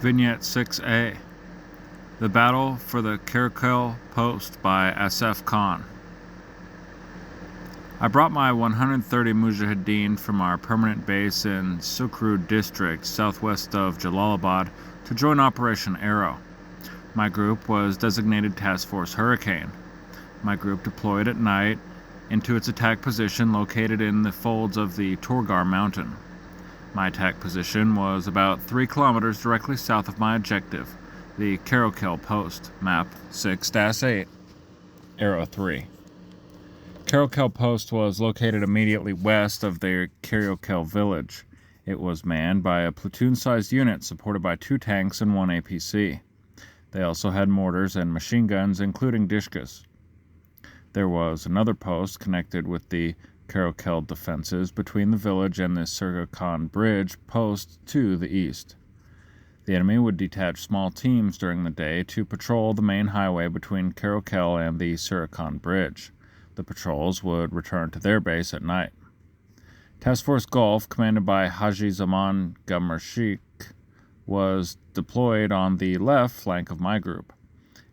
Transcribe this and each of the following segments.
Vignette 6A. The Battle for the Caracal Post by Asaf Khan. I brought my 130 Mujahideen from our permanent base in Sukru district, southwest of Jalalabad, to join Operation Arrow. My group was designated Task Force Hurricane. My group deployed at night into its attack position located in the folds of the Torgar mountain. My attack position was about 3 kilometers directly south of my objective, the Caracal Post, map 6-8, Arrow 3. Caracal Post was located immediately west of the Caracal village. It was manned by a platoon-sized unit supported by 2 tanks and 1 APC. They also had mortars and machine guns, including Dishkas. There was another post connected with the Caracal defenses between the village and the Surga Bridge post to the east. The enemy would detach small teams during the day to patrol the main highway between Caracal and the Surga Bridge. The patrols would return to their base at night. Task Force Gulf, commanded by Haji Zaman Gamershik, was deployed on the left flank of my group.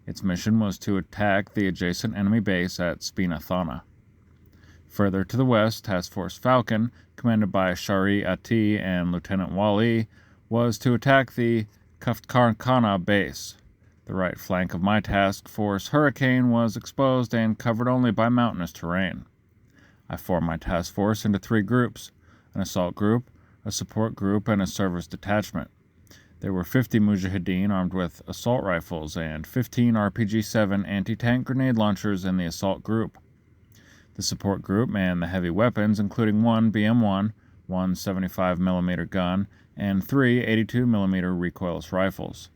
Its mission was to attack the adjacent enemy base at Spina Thana. Further to the west, Task Force Falcon, commanded by Shari Ati and Lieutenant Wali, was to attack the Kaftarkhana base. The right flank of my Task Force Hurricane was exposed and covered only by mountainous terrain. I formed my task force into 3 groups: an assault group, a support group, and a service detachment. There were 50 Mujahideen armed with assault rifles and 15 RPG-7 anti-tank grenade launchers in the assault group. The support group manned the heavy weapons, including 1 BM-1, 1 75mm gun, and 3 82mm recoilless rifles.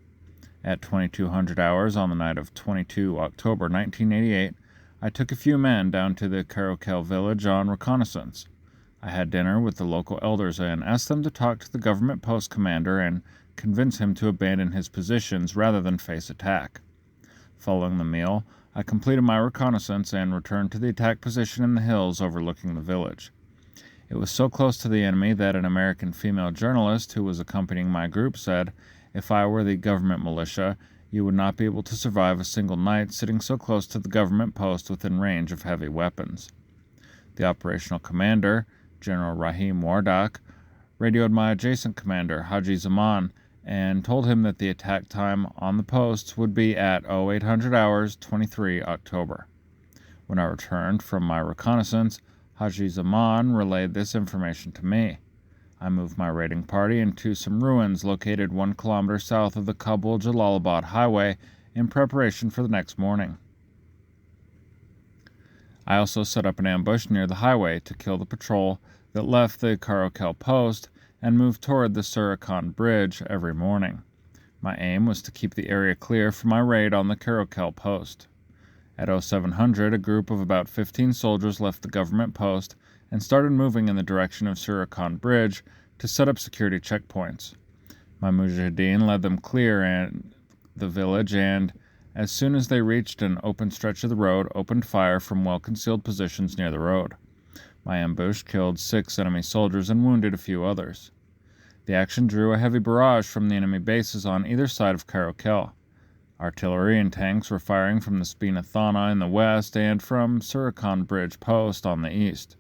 At 2200 hours on the night of 22 October 1988, I took a few men down to the Caracal village on reconnaissance. I had dinner with the local elders and asked them to talk to the government post commander and convince him to abandon his positions rather than face attack. Following the meal, I completed my reconnaissance and returned to the attack position in the hills overlooking the village. It was so close to the enemy that an American female journalist who was accompanying my group said, "If I were the government militia, you would not be able to survive a single night sitting so close to the government post within range of heavy weapons." The operational commander, General Rahim Wardak, radioed my adjacent commander, Haji Zaman, and told him that the attack time on the posts would be at 0800 hours 23 October. When I returned from my reconnaissance, Haji Zaman relayed this information to me. I moved my raiding party into some ruins located 1 kilometer south of the Kabul-Jalalabad highway in preparation for the next morning. I also set up an ambush near the highway to kill the patrol that left the Caracal post and moved toward the Surga Bridge every morning. My aim was to keep the area clear for my raid on the Caracal post. At 0700, a group of about 15 soldiers left the government post and started moving in the direction of Surga Bridge to set up security checkpoints. My Mujahideen led them clear and the village and, as soon as they reached an open stretch of the road, opened fire from well-concealed positions near the road. My ambush killed 6 enemy soldiers and wounded a few others. The action drew a heavy barrage from the enemy bases on either side of Caracal. Artillery and tanks were firing from the Spina Thana in the west and from Surga Bridge post on the east.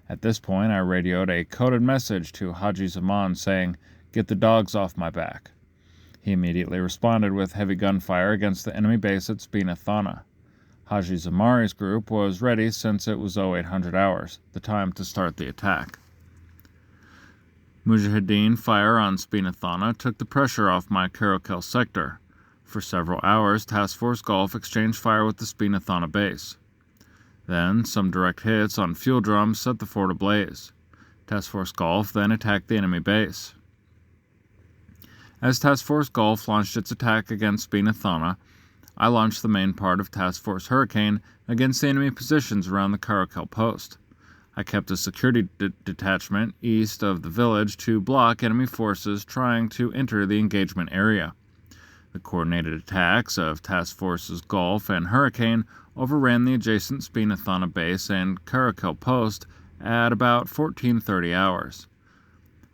At this point, I radioed a coded message to Haji Zaman saying, "Get the dogs off my back." He immediately responded with heavy gunfire against the enemy base at Spina Thana. Haji Zamari's group was ready since it was 0800 hours, the time to start the attack. Mujahideen fire on Spina Thana took the pressure off my Caracal sector. For several hours, Task Force Gulf exchanged fire with the Spina Thana base. Then, some direct hits on fuel drums set the fort ablaze. Task Force Gulf then attacked the enemy base. As Task Force Gulf launched its attack against Spina Thana, I launched the main part of Task Force Hurricane against the enemy positions around the Caracal post. I kept a security detachment east of the village to block enemy forces trying to enter the engagement area. The coordinated attacks of Task Forces Gulf and Hurricane overran the adjacent Spina Thana base and Caracal post at about 1430 hours.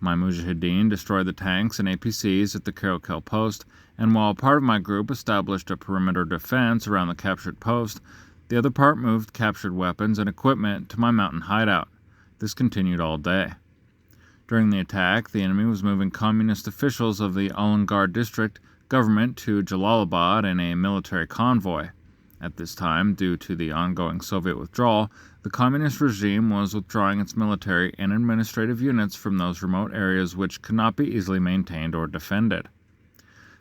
My Mujahideen destroyed the tanks and APCs at the Karokel post, and while part of my group established a perimeter defense around the captured post, the other part moved captured weapons and equipment to my mountain hideout. This continued all day. During the attack, the enemy was moving communist officials of the Alangar district government to Jalalabad in a military convoy. At this time, due to the ongoing Soviet withdrawal, the communist regime was withdrawing its military and administrative units from those remote areas which could not be easily maintained or defended.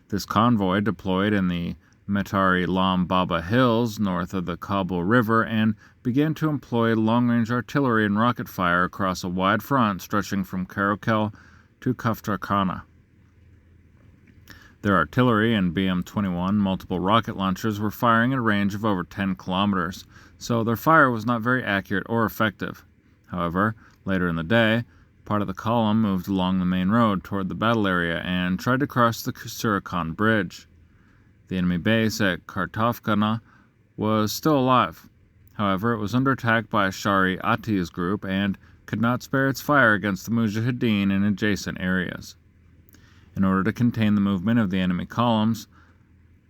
This convoy deployed in the Metari Lam Baba Hills north of the Kabul River and began to employ long-range artillery and rocket fire across a wide front stretching from Karokel to Kaftarkhana. Their artillery and BM-21 multiple rocket launchers were firing at a range of over 10 kilometers, so their fire was not very accurate or effective. However, later in the day, part of the column moved along the main road toward the battle area and tried to cross the Surakhan Bridge. The enemy base at Kartavkana was still alive. However, it was under attack by Shari Ati's group and could not spare its fire against the Mujahideen in adjacent areas. In order to contain the movement of the enemy columns,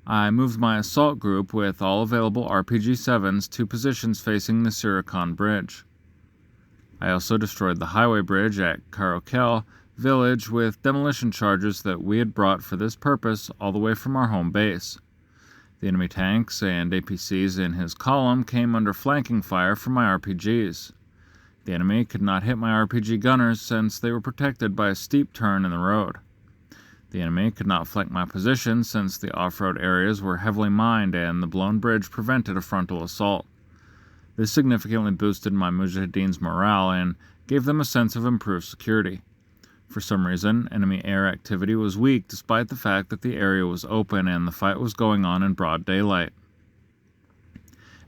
I moved my assault group with all available RPG-7s to positions facing the Surakhan Bridge. I also destroyed the highway bridge at Karokel village with demolition charges that we had brought for this purpose all the way from our home base. The enemy tanks and APCs in his column came under flanking fire from my RPGs. The enemy could not hit my RPG gunners since they were protected by a steep turn in the road. The enemy could not flank my position since the off-road areas were heavily mined and the blown bridge prevented a frontal assault. This significantly boosted my Mujahideen's morale and gave them a sense of improved security. For some reason, enemy air activity was weak despite the fact that the area was open and the fight was going on in broad daylight.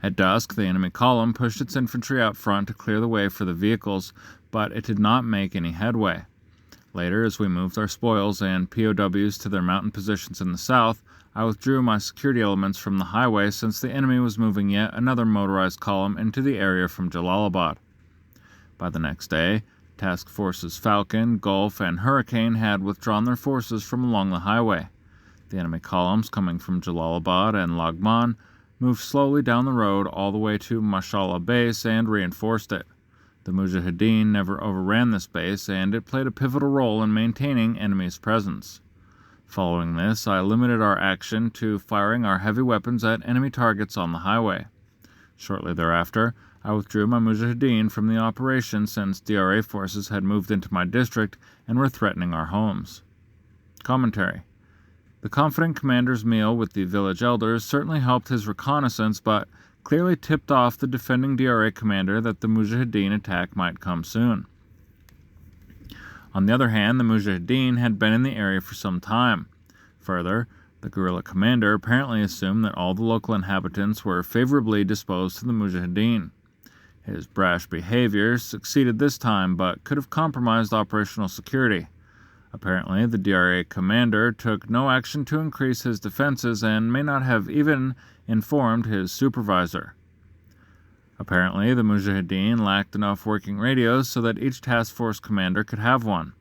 At dusk, the enemy column pushed its infantry out front to clear the way for the vehicles, but it did not make any headway. Later, as we moved our spoils and POWs to their mountain positions in the south, I withdrew my security elements from the highway since the enemy was moving yet another motorized column into the area from Jalalabad. By the next day, Task Forces Falcon, Gulf, and Hurricane had withdrawn their forces from along the highway. The enemy columns coming from Jalalabad and Lagman moved slowly down the road all the way to Mashallah Base and reinforced it. The Mujahideen never overran this base, and it played a pivotal role in maintaining enemy's presence. Following this, I limited our action to firing our heavy weapons at enemy targets on the highway. Shortly thereafter, I withdrew my Mujahideen from the operation since DRA forces had moved into my district and were threatening our homes. Commentary. The confident commander's meal with the village elders certainly helped his reconnaissance, but clearly tipped off the defending DRA commander that the Mujahideen attack might come soon. On the other hand, the Mujahideen had been in the area for some time. Further, the guerrilla commander apparently assumed that all the local inhabitants were favorably disposed to the Mujahideen. His brash behavior succeeded this time, but could have compromised operational security. Apparently, the DRA commander took no action to increase his defenses and may not have even informed his supervisor. Apparently, the Mujahideen lacked enough working radios so that each task force commander could have one.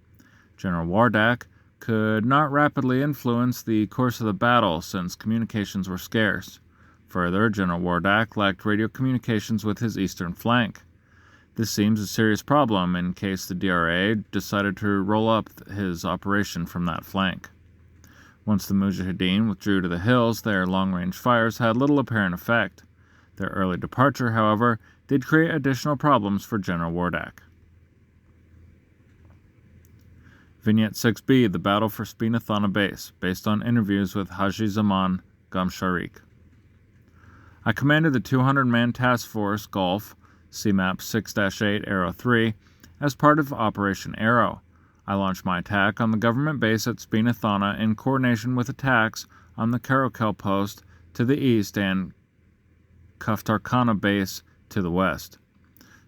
General Wardak could not rapidly influence the course of the battle since communications were scarce. Further, General Wardak lacked radio communications with his eastern flank. This seems a serious problem in case the DRA decided to roll up his operation from that flank. Once the Mujahideen withdrew to the hills, their long-range fires had little apparent effect. Their early departure, however, did create additional problems for General Wardak. Vignette 6b, The Battle for Spinathana Base, based on interviews with Haji Zaman Gamsharik. I commanded the 200-man task force Gulf, CMAP 6-8 Arrow 3, as part of Operation Arrow. I launched my attack on the government base at Spinathana in coordination with attacks on the Karokel post to the east and Kaftarkhana base to the west.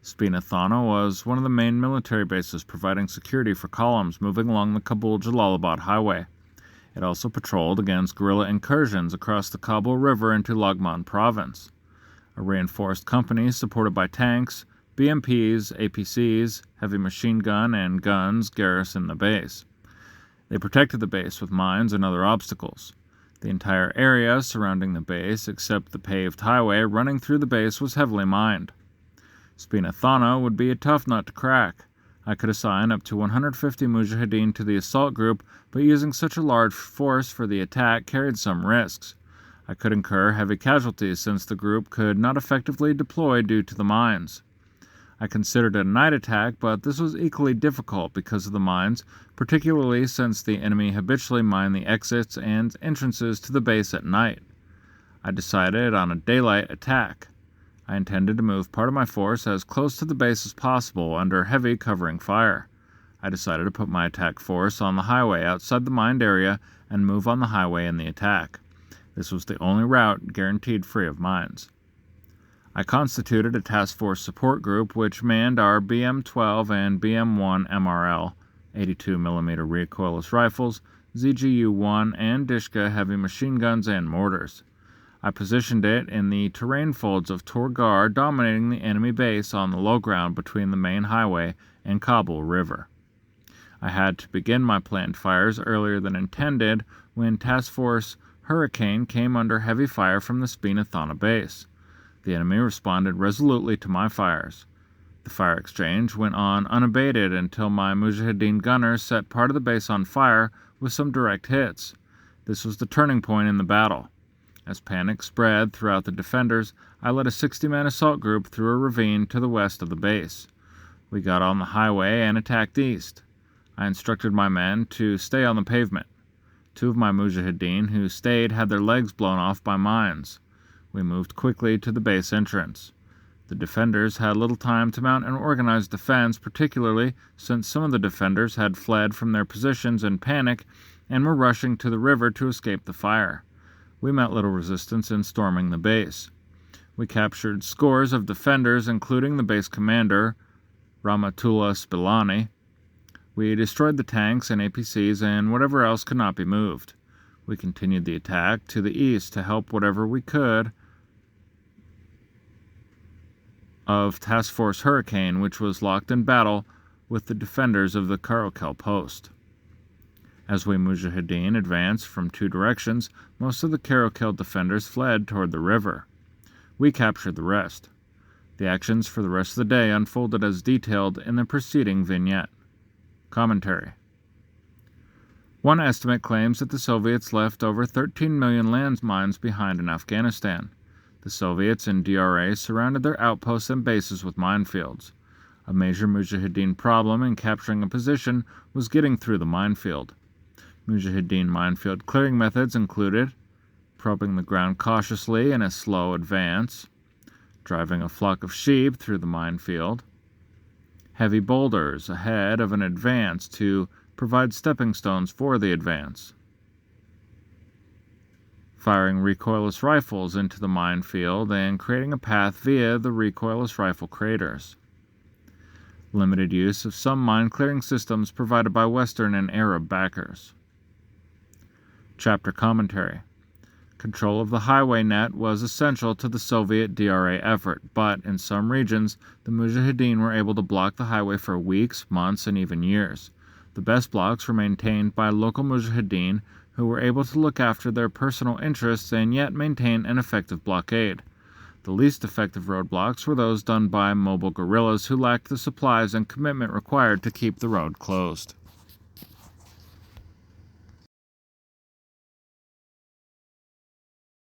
Spinathana was one of the main military bases providing security for columns moving along the Kabul-Jalalabad highway. It also patrolled against guerrilla incursions across the Kabul River into Lagman province. A reinforced company supported by tanks, BMPs, APCs, heavy machine gun, and guns garrisoned the base. They protected the base with mines and other obstacles. The entire area surrounding the base, except the paved highway running through the base, was heavily mined. Spina Thana would be a tough nut to crack. I could assign up to 150 Mujahideen to the assault group, but using such a large force for the attack carried some risks. I could incur heavy casualties since the group could not effectively deploy due to the mines. I considered a night attack, but this was equally difficult because of the mines, particularly since the enemy habitually mined the exits and entrances to the base at night. I decided on a daylight attack. I intended to move part of my force as close to the base as possible under heavy covering fire. I decided to put my attack force on the highway outside the mined area and move on the highway in the attack. This was the only route guaranteed free of mines. I constituted a task force support group which manned our BM-12 and BM-1 MRL, 82mm recoilless rifles, ZGU-1 and Dishka heavy machine guns and mortars. I positioned it in the terrain folds of Torgar, dominating the enemy base on the low ground between the main highway and Kabul River. I had to begin my planned fires earlier than intended when Task Force Hurricane came under heavy fire from the Spina Thana base. The enemy responded resolutely to my fires. The fire exchange went on unabated until my Mujahideen gunners set part of the base on fire with some direct hits. This was the turning point in the battle. As panic spread throughout the defenders, I led a 60-man assault group through a ravine to the west of the base. We got on the highway and attacked east. I instructed my men to stay on the pavement. 2 of my Mujahideen who stayed had their legs blown off by mines. We moved quickly to the base entrance. The defenders had little time to mount an organized defense, particularly since some of the defenders had fled from their positions in panic and were rushing to the river to escape the fire. We met little resistance in storming the base. We captured scores of defenders, including the base commander, Rahmatullah Spilani. We destroyed the tanks and APCs and whatever else could not be moved. We continued the attack to the east to help whatever we could of Task Force Hurricane, which was locked in battle with the defenders of the Karakel post. As we Mujahideen advanced from 2 directions, most of the Karakel defenders fled toward the river. We captured the rest. The actions for the rest of the day unfolded as detailed in the preceding vignette. Commentary. One estimate claims that the Soviets left over 13 million landmines behind in Afghanistan. The Soviets in DRA surrounded their outposts and bases with minefields. A major Mujahideen problem in capturing a position was getting through the minefield. Mujahideen minefield clearing methods included probing the ground cautiously in a slow advance, driving a flock of sheep through the minefield, heavy boulders ahead of an advance to provide stepping stones for the advance, firing recoilless rifles into the minefield and creating a path via the recoilless rifle craters. Limited use of some mine-clearing systems provided by Western and Arab backers. Chapter Commentary. Control of the highway net was essential to the Soviet DRA effort, but in some regions, the Mujahideen were able to block the highway for weeks, months, and even years. The best blocks were maintained by local Mujahideen who were able to look after their personal interests and yet maintain an effective blockade. The least effective roadblocks were those done by mobile guerrillas who lacked the supplies and commitment required to keep the road closed.